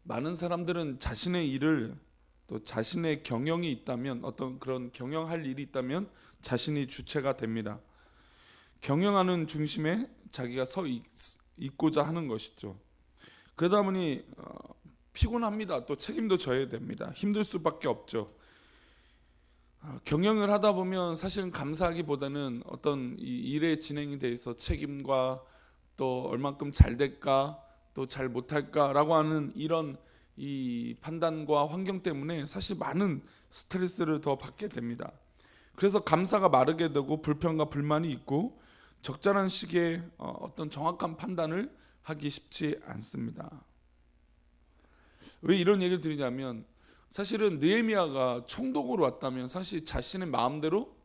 많은 사람들은 자신의 일을 또 자신의 경영이 있다면 어떤 그런 경영할 일이 있다면 자신이 주체가 됩니다. 경영하는 중심에 자기가 서 있고자 하는 것이죠. 그러다 보니 피곤합니다. 또 책임도 져야 됩니다. 힘들 수밖에 없죠. 경영을 하다 보면 사실은 감사하기보다는 어떤 이 일의 진행에 대해서 책임과 또 얼만큼 잘 될까 또 잘 못할까라고 하는 이런 이 판단과 환경 때문에 사실 많은 스트레스를 더 받게 됩니다. 그래서 감사가 마르게 되고 불평과 불만이 있고 적절한 시기에 어떤 정확한 판단을 하기 쉽지 않습니다. 왜 이런 얘기를 드리냐면 사실은 느헤미야가 총독으로 왔다면 사실 자신의 마음대로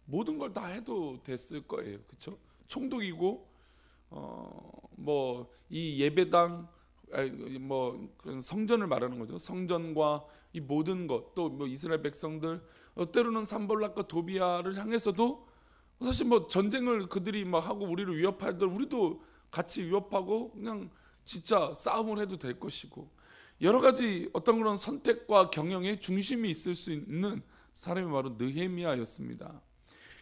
모든 걸 다 해도 됐을 거예요. 그렇죠? 총독이고 뭐 이 예배당 뭐 그런 성전을 말하는 거죠. 성전과 이 모든 것 또 뭐 이스라엘 백성들 때로는 산볼락과 도비아를 향해서도 사실 뭐 전쟁을 그들이 막 하고 우리를 위협하들 우리도 같이 위협하고 그냥 진짜 싸움을 해도 될 것이고 여러 가지 어떤 그런 선택과 경영의 중심이 있을 수 있는 사람이 바로 느헤미야였습니다.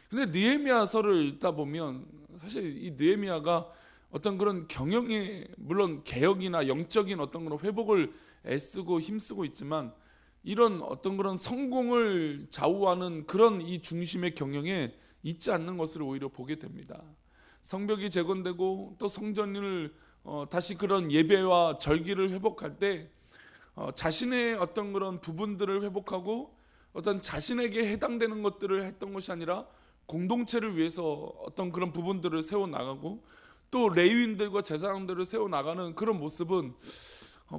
근데 느헤미야서를 읽다 보면 사실 이 느헤미야가 어떤 그런 경영에 물론 개혁이나 영적인 어떤 그런 회복을 애쓰고 힘쓰고 있지만 이런 어떤 그런 성공을 좌우하는 그런 이 중심의 경영에 있지 않는 것을 오히려 보게 됩니다. 성벽이 재건되고 또 성전을 다시 그런 예배와 절기를 회복할 때 자신의 어떤 그런 부분들을 회복하고 어떤 자신에게 해당되는 것들을 했던 것이 아니라 공동체를 위해서 어떤 그런 부분들을 세워나가고 또 레위인들과 제사장들을 세워나가는 그런 모습은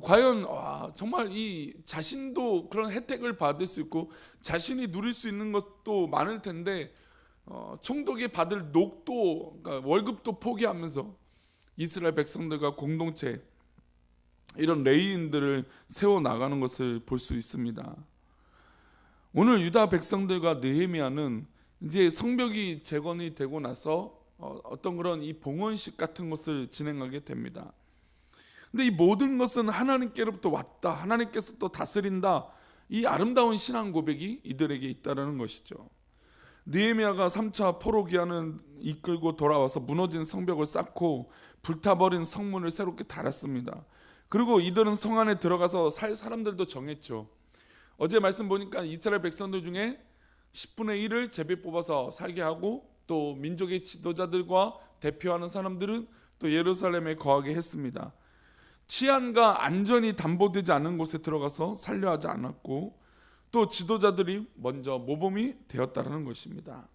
과연 정말 이 자신도 그런 혜택을 받을 수 있고 자신이 누릴 수 있는 것도 많을 텐데 총독이 받을 녹도 그러니까 월급도 포기하면서 이스라엘 백성들과 공동체 이런 레위인들을 세워나가는 것을 볼 수 있습니다. 오늘 유다 백성들과 느헤미야는 이제 성벽이 재건이 되고 나서 어떤 그런 이 봉헌식 같은 것을 진행하게 됩니다. 근데 이 모든 것은 하나님께로부터 왔다. 하나님께서 또 다스린다. 이 아름다운 신앙 고백이 이들에게 있다라는 것이죠. 느헤미야가 3차 포로 기한을 이끌고 돌아와서 무너진 성벽을 쌓고 불타버린 성문을 새롭게 달았습니다. 그리고 이들은 성 안에 들어가서 살 사람들도 정했죠. 어제 말씀 보니까 이스라엘 백성들 중에 10분의 1을 제비 뽑아서 살게 하고 또 민족의 지도자들과 대표하는 사람들은 또 예루살렘에 거하게 했습니다. 치안과 안전이 담보되지 않은 곳에 들어가서 살려 하지 않았고 또 지도자들이 먼저 모범이 되었다는 것입니다.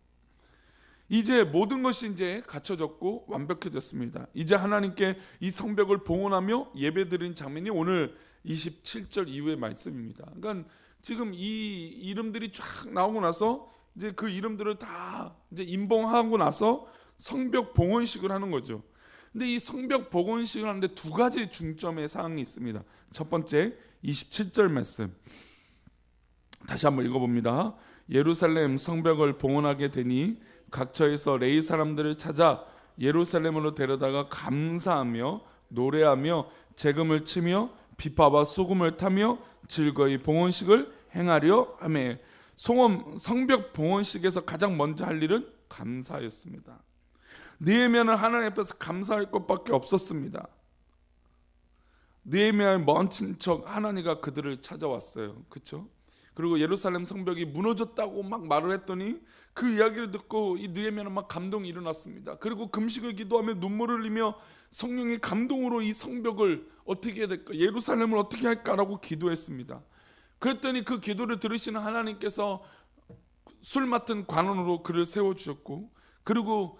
이제 모든 것이 이제 갖춰졌고 완벽해졌습니다. 이제 하나님께 이 성벽을 봉헌하며 예배드린 장면이 오늘 27절 이후의 말씀입니다. 그러니까 지금 이 이름들이 쫙 나오고 나서 이제 그 이름들을 다 이제 임봉하고 나서 성벽 봉헌식을 하는 거죠. 근데 이 성벽 봉헌식을 하는데 두 가지 중점의 사항이 있습니다. 첫 번째 27절 말씀 다시 한번 읽어봅니다. 예루살렘 성벽을 봉헌하게 되니 각처에서 레위 사람들을 찾아 예루살렘으로 데려다가 감사하며 노래하며 재금을 치며 비파와 수금을 타며 즐거이 봉헌식을 행하려 하매 성벽 봉헌식에서 가장 먼저 할 일은 감사였습니다. 느헤미야는 하나님 앞에서 감사할 것밖에 없었습니다. 느헤미야의 먼 친척 하나니가 그들을 찾아왔어요. 그렇죠? 그리고 예루살렘 성벽이 무너졌다고 막 말을 했더니 그 이야기를 듣고 이 느헤미야는 막 감동이 일어났습니다. 그리고 금식을 기도하며 눈물을 흘리며 성령의 감동으로 이 성벽을 어떻게 해야 될까, 예루살렘을 어떻게 할까라고 기도했습니다. 그랬더니 그 기도를 들으시는 하나님께서 술 맡은 관원으로 그를 세워주셨고 그리고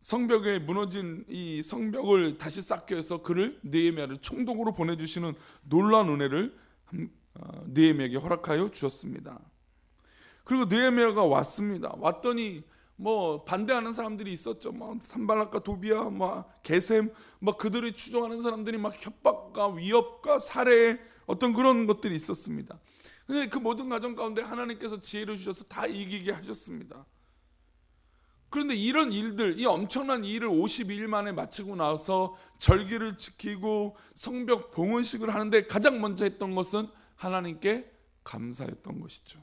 성벽에 무너진 이 성벽을 다시 쌓기 위해서 그를 느헤미야를 총독으로 보내주시는 놀라운 은혜를 느헤미야에게 허락하여 주셨습니다. 그리고 느헤미야가 왔습니다. 왔더니 뭐 반대하는 사람들이 있었죠. 뭐 산발락과 도비아, 뭐 게셈, 뭐 그들이 추종하는 사람들이 막 협박과 위협과 살해 어떤 그런 것들이 있었습니다. 근데 그 모든 과정 가운데 하나님께서 지혜를 주셔서 다 이기게 하셨습니다. 그런데 이런 일들, 이 엄청난 일을 52일 만에 마치고 나서 절기를 지키고 성벽 봉헌식을 하는데 가장 먼저 했던 것은 하나님께 감사했던 것이죠.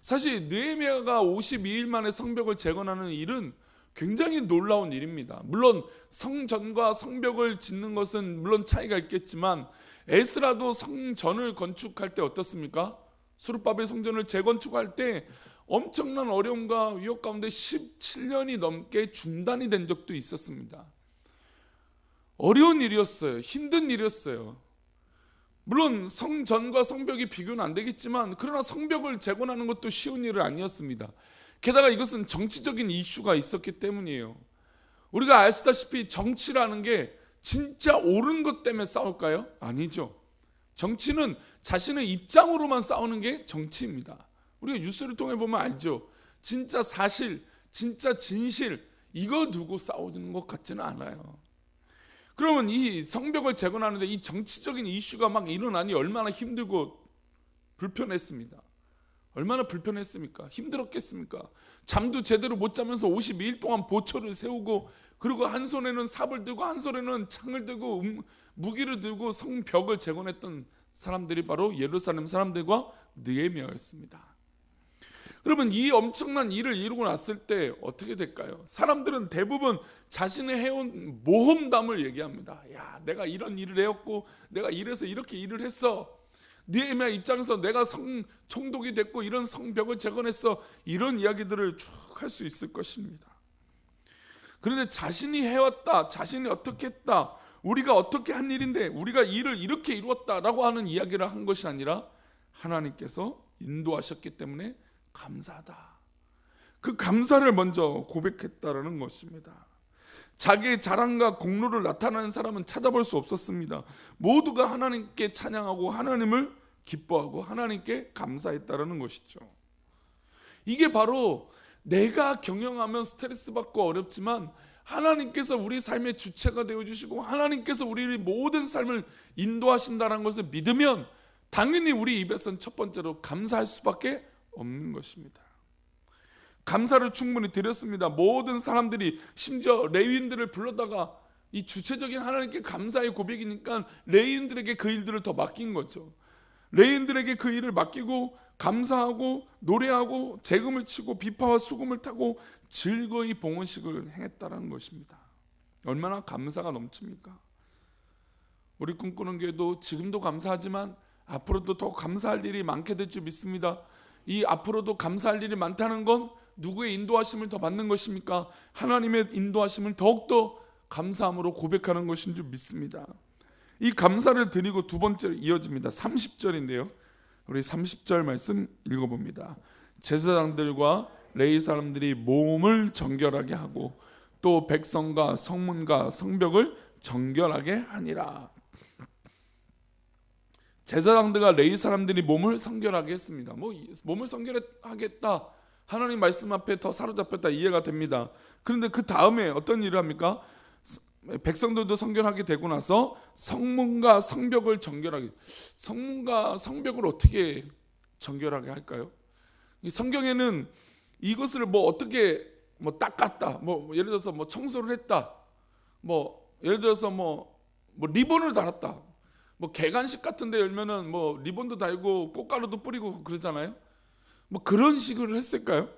사실 느헤미야가 52일 만에 성벽을 재건하는 일은 굉장히 놀라운 일입니다. 물론 성전과 성벽을 짓는 것은 물론 차이가 있겠지만 에스라도 성전을 건축할 때 어떻습니까? 수르바벨 성전을 재건축할 때 엄청난 어려움과 위협 가운데 17년이 넘게 중단이 된 적도 있었습니다. 어려운 일이었어요. 힘든 일이었어요. 물론 성전과 성벽이 비교는 안 되겠지만 그러나 성벽을 재건하는 것도 쉬운 일은 아니었습니다. 게다가 이것은 정치적인 이슈가 있었기 때문이에요. 우리가 아시다시피 정치라는 게 진짜 옳은 것 때문에 싸울까요? 아니죠. 정치는 자신의 입장으로만 싸우는 게 정치입니다. 우리가 뉴스를 통해 보면 알죠. 진짜 사실, 진짜 진실 이거 두고 싸우는 것 같지는 않아요. 그러면 이 성벽을 재건하는데 이 정치적인 이슈가 막 일어나니 얼마나 힘들고 불편했습니다. 얼마나 불편했습니까? 힘들었겠습니까? 잠도 제대로 못 자면서 52일 동안 보초를 세우고 그리고 한 손에는 삽을 들고 한 손에는 창을 들고 무기를 들고 성벽을 재건했던 사람들이 바로 예루살렘 사람들과 느헤미야였습니다. 그러면 이 엄청난 일을 이루고 났을 때 어떻게 될까요? 사람들은 대부분 자신이 해온 모험담을 얘기합니다. 야, 내가 이런 일을 해왔고 내가 이래서 이렇게 일을 했어. 느헤미야 입장에서 내가 총독이 됐고 이런 성벽을 재건했어. 이런 이야기들을 쭉 할 수 있을 것입니다. 그런데 자신이 해왔다, 자신이 어떻게 했다, 우리가 어떻게 한 일인데 우리가 일을 이렇게 이루었다라고 하는 이야기를 한 것이 아니라 하나님께서 인도하셨기 때문에 감사하다. 그 감사를 먼저 고백했다라는 것입니다. 자기의 자랑과 공로를 나타내는 사람은 찾아볼 수 없었습니다. 모두가 하나님께 찬양하고 하나님을 기뻐하고 하나님께 감사했다라는 것이죠. 이게 바로 내가 경영하면 스트레스 받고 어렵지만 하나님께서 우리 삶의 주체가 되어주시고 하나님께서 우리의 모든 삶을 인도하신다는 것을 믿으면 당연히 우리 입에서는 첫 번째로 감사할 수밖에 없는 것입니다. 감사를 충분히 드렸습니다. 모든 사람들이 심지어 레위인들을 불러다가 이 주체적인 하나님께 감사의 고백이니까 레위인들에게 그 일들을 더 맡긴 거죠. 레위인들에게 그 일을 맡기고 감사하고 노래하고 재금을 치고 비파와 수금을 타고 즐거이 봉헌식을 행했다는 것입니다. 얼마나 감사가 넘칩니까? 우리 꿈꾸는 교회도 지금도 감사하지만 앞으로도 더 감사할 일이 많게 될 줄 믿습니다. 이 앞으로도 감사할 일이 많다는 건 누구의 인도하심을 더 받는 것입니까? 하나님의 인도하심을 더욱더 감사함으로 고백하는 것인 줄 믿습니다. 이 감사를 드리고 두 번째로 이어집니다. 30절인데요. 우리 30절 말씀 읽어봅니다. 제사장들과 레위 사람들이 몸을 정결하게 하고 또 백성과 성문과 성벽을 정결하게 하니라. 제사장들과 레위 사람들이 몸을 성결하게 했습니다. 몸을 성결하겠다. 하나님 말씀 앞에 더 사로잡혔다 이해가 됩니다. 그런데 그 다음에 어떤 일을 합니까? 백성들도 성결하게 되고 나서 성문과 성벽을 정결하게. 성문과 성벽을 어떻게 정결하게 할까요? 이 성경에는 이것을 어떻게 닦았다. 예를 들어서 청소를 했다. 예를 들어서 리본을 달았다. 개간식 같은 데 열면은 리본도 달고 꽃가루도 뿌리고 그러잖아요. 그런 식으로 했을까요?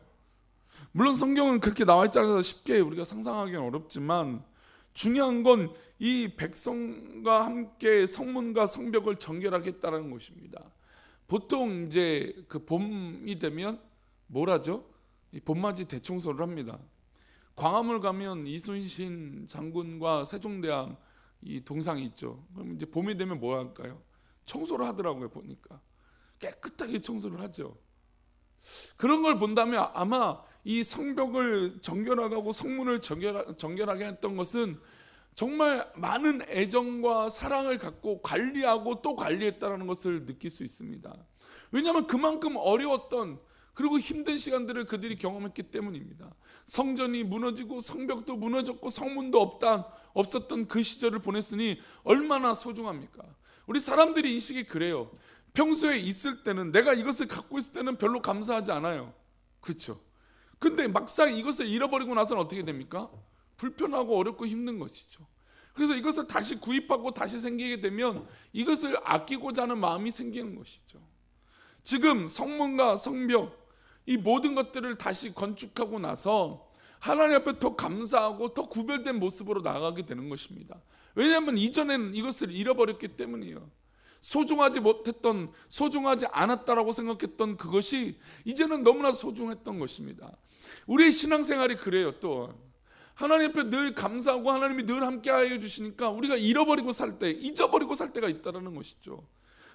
물론 성경은 그렇게 나와 있지 않아서 쉽게 우리가 상상하기는 어렵지만 중요한 건 이 백성과 함께 성문과 성벽을 정결하겠다는 것입니다. 보통 이제 그 봄이 되면 뭘 하죠? 이 봄맞이 대청소를 합니다. 광화문 가면 이순신 장군과 세종대왕 이 동상이 있죠. 그럼 이제 봄이 되면 뭐 할까요? 청소를 하더라고요. 보니까 깨끗하게 청소를 하죠. 그런 걸 본다면 아마 이 성벽을 정결하고 성문을 정결하게 했던 것은 정말 많은 애정과 사랑을 갖고 관리하고 또 관리했다는 것을 느낄 수 있습니다. 왜냐하면 그만큼 어려웠던 그리고 힘든 시간들을 그들이 경험했기 때문입니다. 성전이 무너지고 성벽도 무너졌고 성문도 없었던 그 시절을 보냈으니 얼마나 소중합니까? 우리 사람들의 인식이 그래요. 평소에 있을 때는 내가 이것을 갖고 있을 때는 별로 감사하지 않아요. 그렇죠? 근데 막상 이것을 잃어버리고 나서는 어떻게 됩니까? 불편하고 어렵고 힘든 것이죠. 그래서 이것을 다시 구입하고 다시 생기게 되면 이것을 아끼고자 하는 마음이 생기는 것이죠. 지금 성문과 성벽, 이 모든 것들을 다시 건축하고 나서 하나님 앞에 더 감사하고 더 구별된 모습으로 나아가게 되는 것입니다. 왜냐하면 이전에는 이것을 잃어버렸기 때문이에요. 소중하지 않았다라고 생각했던 그것이 이제는 너무나 소중했던 것입니다. 우리의 신앙생활이 그래요. 또 하나님 앞에 늘 감사하고 하나님이 늘 함께하여 주시니까 우리가 잃어버리고 살 때, 잊어버리고 살 때가 있다는 것이죠.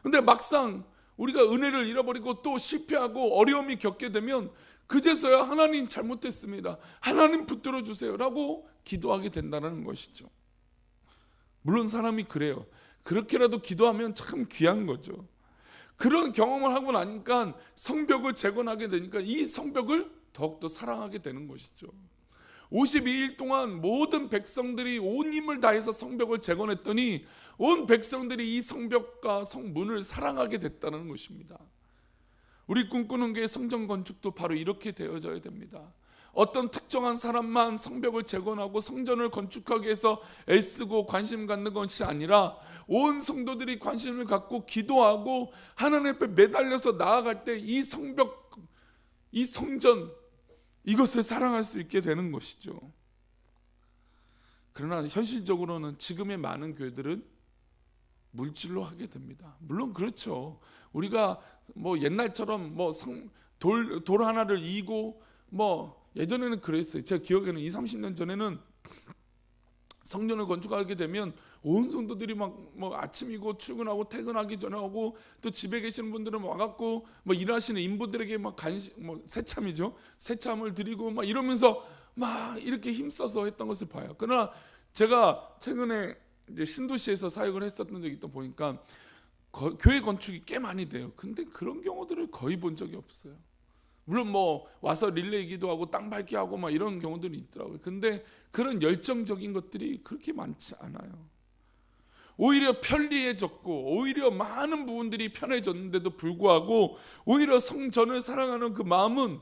근데 막상 우리가 은혜를 잃어버리고 또 실패하고 어려움이 겪게 되면 그제서야 하나님 잘못했습니다, 하나님 붙들어 주세요 라고 기도하게 된다는 것이죠. 물론 사람이 그래요. 그렇게라도 기도하면 참 귀한 거죠. 그런 경험을 하고 나니까 성벽을 재건하게 되니까 이 성벽을 더욱더 사랑하게 되는 것이죠. 52일 동안 모든 백성들이 온 힘을 다해서 성벽을 재건했더니 온 백성들이 이 성벽과 성문을 사랑하게 됐다는 것입니다. 우리 꿈꾸는 교회 성전 건축도 바로 이렇게 되어져야 됩니다. 어떤 특정한 사람만 성벽을 재건하고 성전을 건축하기 위해서 애쓰고 관심 갖는 것이 아니라 온 성도들이 관심을 갖고 기도하고 하나님 앞에 매달려서 나아갈 때 이 성벽, 이 성전, 이것을 사랑할 수 있게 되는 것이죠. 그러나 현실적으로는 지금의 많은 교회들은 물질로 하게 됩니다. 물론 그렇죠. 우리가 뭐 옛날처럼 뭐 돌 하나를 이고 뭐 예전에는 그랬어요. 제가 기억에는 20-30년 전에는 성전을 건축하게 되면 온 성도들이 막 뭐 아침이고 출근하고 퇴근하기 전에 하고 또 집에 계시는 분들은 와갖고 뭐 일하시는 인부들에게 막 간식, 뭐 새참이죠, 새참을 드리고 막 이러면서 막 이렇게 힘써서 했던 것을 봐요. 그러나 제가 최근에 이제 신도시에서 사역을 했었던 적이 있다 보니까 교회 건축이 꽤 많이 돼요. 근데 그런 경우들을 거의 본 적이 없어요. 물론 뭐 와서 릴레이 기도하고 땅 밟기 하고 막 이런 경우들이 있더라고요. 근데 그런 열정적인 것들이 그렇게 많지 않아요. 오히려 편리해졌고 오히려 많은 부분들이 편해졌는데도 불구하고 오히려 성전을 사랑하는 그 마음은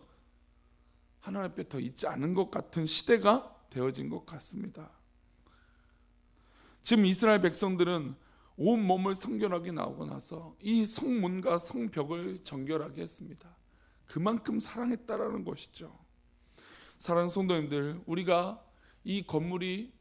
하나님 앞에 더 있지 않은 것 같은 시대가 되어진 것 같습니다. 지금 이스라엘 백성들은 온 몸을 성결하게 나오고 나서 이 성문과 성벽을 정결하게 했습니다. 그만큼 사랑했다라는 것이죠. 사랑하는 성도님들, 우리가 이 건물이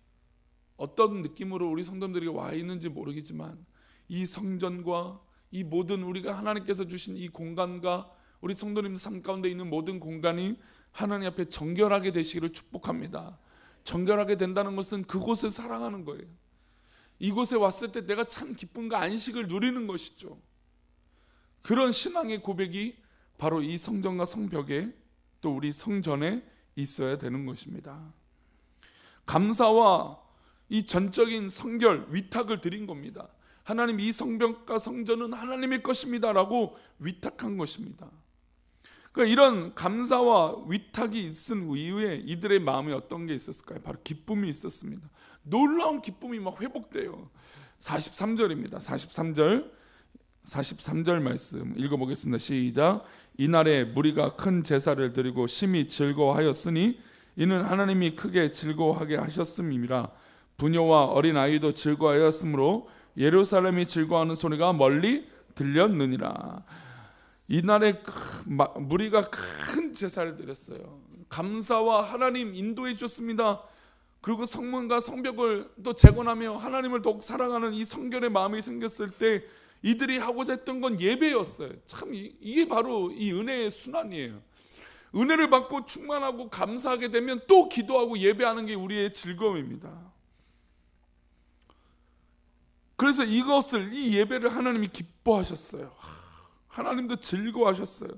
어떤 느낌으로 우리 성도님들이 와 있는지 모르겠지만 이 성전과 이 모든 우리가 하나님께서 주신 이 공간과 우리 성도님들 삶 가운데 있는 모든 공간이 하나님 앞에 정결하게 되시기를 축복합니다. 정결하게 된다는 것은 그곳을 사랑하는 거예요. 이곳에 왔을 때 내가 참 기쁨과 안식을 누리는 것이죠. 그런 신앙의 고백이 바로 이 성전과 성벽에 또 우리 성전에 있어야 되는 것입니다. 감사와 이 전적인 성결, 위탁을 드린 겁니다. 하나님, 이 성벽과 성전은 하나님의 것입니다 라고 위탁한 것입니다. 그러니까 이런 감사와 위탁이 있은 이후에 이들의 마음에 어떤 게 있었을까요? 바로 기쁨이 있었습니다. 놀라운 기쁨이 막 회복돼요. 43절입니다. 43절 말씀 읽어보겠습니다. 시작. 이날에 무리가 큰 제사를 드리고 심히 즐거워하였으니 이는 하나님이 크게 즐거워하게 하셨음이라. 부녀와 어린아이도 즐거워하였으므로 예루살렘이 즐거워하는 소리가 멀리 들렸느니라. 이날에 무리가 큰 제사를 드렸어요. 감사와 하나님 인도해 주셨습니다. 그리고 성문과 성벽을 또 재건하며 하나님을 더욱 사랑하는 이 성결의 마음이 생겼을 때 이들이 하고자 했던 건 예배였어요. 참 이게 바로 이 은혜의 순환이에요. 은혜를 받고 충만하고 감사하게 되면 또 기도하고 예배하는 게 우리의 즐거움입니다. 그래서 이 예배를 하나님이 기뻐하셨어요. 하나님도 즐거워하셨어요.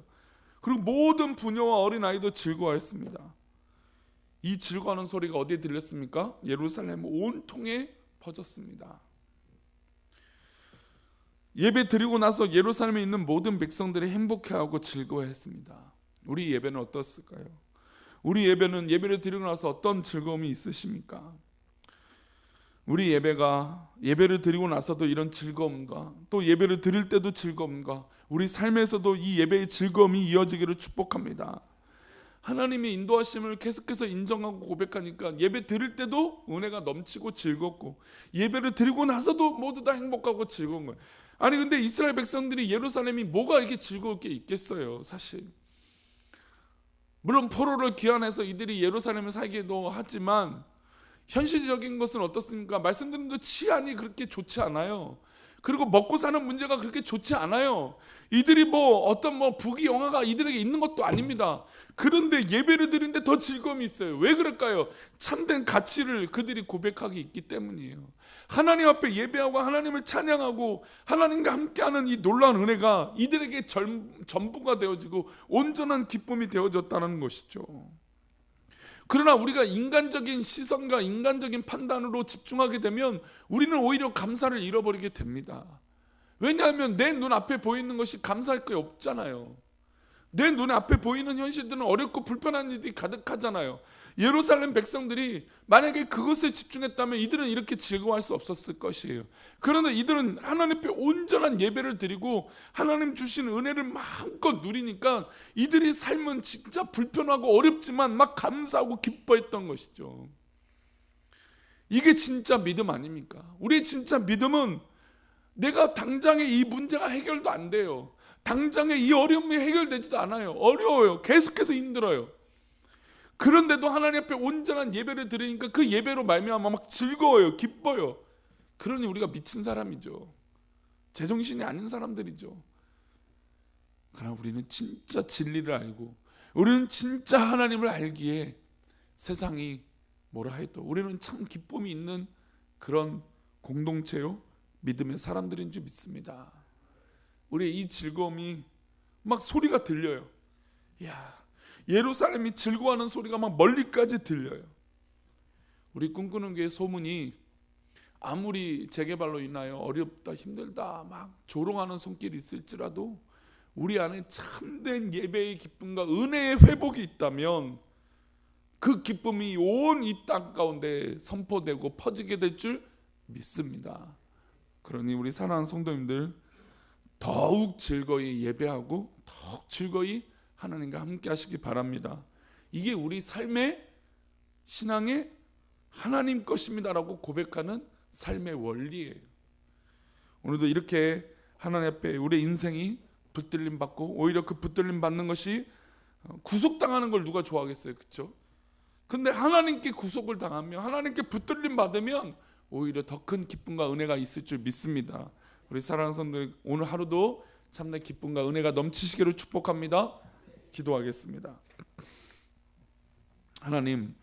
그리고 모든 부녀와 어린아이도 즐거워했습니다. 이 즐거워하는 소리가 어디에 들렸습니까? 예루살렘 온통에 퍼졌습니다. 예배 드리고 나서 예루살렘에 있는 모든 백성들이 행복해하고 즐거워했습니다. 우리 예배는 어떻을까요? 우리 예배를 드리고 나서 어떤 즐거움이 있으십니까? 우리 예배를 드리고 나서도 이런 즐거움과 또 예배를 드릴 때도 즐거움과 우리 삶에서도 이 예배의 즐거움이 이어지기를 축복합니다. 하나님의 인도하심을 계속해서 인정하고 고백하니까 예배 드릴 때도 은혜가 넘치고 즐겁고, 예배를 드리고 나서도 모두 다 행복하고 즐거운 거예요. 아니 근데 이스라엘 백성들이 예루살렘이 뭐가 이렇게 즐거울 게 있겠어요. 사실 물론 포로를 귀환해서 이들이 예루살렘을 살기도 하지만 현실적인 것은 어떻습니까? 말씀드린 대로 치안이 그렇게 좋지 않아요. 그리고 먹고 사는 문제가 그렇게 좋지 않아요. 이들이 어떤 부귀영화가 이들에게 있는 것도 아닙니다. 그런데 예배를 드리는데 더 즐거움이 있어요. 왜 그럴까요? 참된 가치를 그들이 고백하기 있기 때문이에요. 하나님 앞에 예배하고 하나님을 찬양하고 하나님과 함께하는 이 놀라운 은혜가 이들에게 전부가 되어지고 온전한 기쁨이 되어졌다는 것이죠. 그러나 우리가 인간적인 시선과 인간적인 판단으로 집중하게 되면 우리는 오히려 감사를 잃어버리게 됩니다. 왜냐하면 내 눈앞에 보이는 것이 감사할 게 없잖아요. 내 눈에 앞에 보이는 현실들은 어렵고 불편한 일이 가득하잖아요. 예루살렘 백성들이 만약에 그것에 집중했다면 이들은 이렇게 즐거워할 수 없었을 것이에요. 그런데 이들은 하나님 앞에 온전한 예배를 드리고 하나님 주신 은혜를 마음껏 누리니까 이들의 삶은 진짜 불편하고 어렵지만 막 감사하고 기뻐했던 것이죠. 이게 진짜 믿음 아닙니까? 우리의 진짜 믿음은 내가 당장에 이 문제가 해결도 안 돼요. 당장에 이 어려움이 해결되지도 않아요. 어려워요. 계속해서 힘들어요. 그런데도 하나님 앞에 온전한 예배를 드리니까 그 예배로 말미암아 막 즐거워요. 기뻐요. 그러니 우리가 미친 사람이죠. 제정신이 아닌 사람들이죠. 그러나 우리는 진짜 진리를 알고 우리는 진짜 하나님을 알기에 세상이 뭐라 해도 우리는 참 기쁨이 있는 그런 공동체요, 믿음의 사람들인 줄 믿습니다. 우리의 이 즐거움이 막 소리가 들려요. 이야, 예루살렘이 즐거워하는 소리가 막 멀리까지 들려요. 우리 꿈꾸는 교회 소문이 아무리 재개발로 인하여 어렵다 힘들다 막 조롱하는 손길이 있을지라도 우리 안에 참된 예배의 기쁨과 은혜의 회복이 있다면 그 기쁨이 온 이 땅 가운데 선포되고 퍼지게 될 줄 믿습니다. 그러니 우리 사랑하는 성도님들 더욱 즐거이 예배하고 더욱 즐거이 하나님과 함께 하시기 바랍니다. 이게 우리 삶의 신앙의 하나님 것입니다라고 고백하는 삶의 원리예요. 오늘도 이렇게 하나님 앞에 우리 인생이 붙들림 받고 오히려 그 붙들림 받는 것이 구속당하는 걸 누가 좋아하겠어요, 그렇죠? 근데 하나님께 구속을 당하면 하나님께 붙들림 받으면 오히려 더 큰 기쁨과 은혜가 있을 줄 믿습니다. 우리 사랑하는 성도들 오늘 하루도 참된 기쁨과 은혜가 넘치시기를 축복합니다. 기도하겠습니다. 하나님,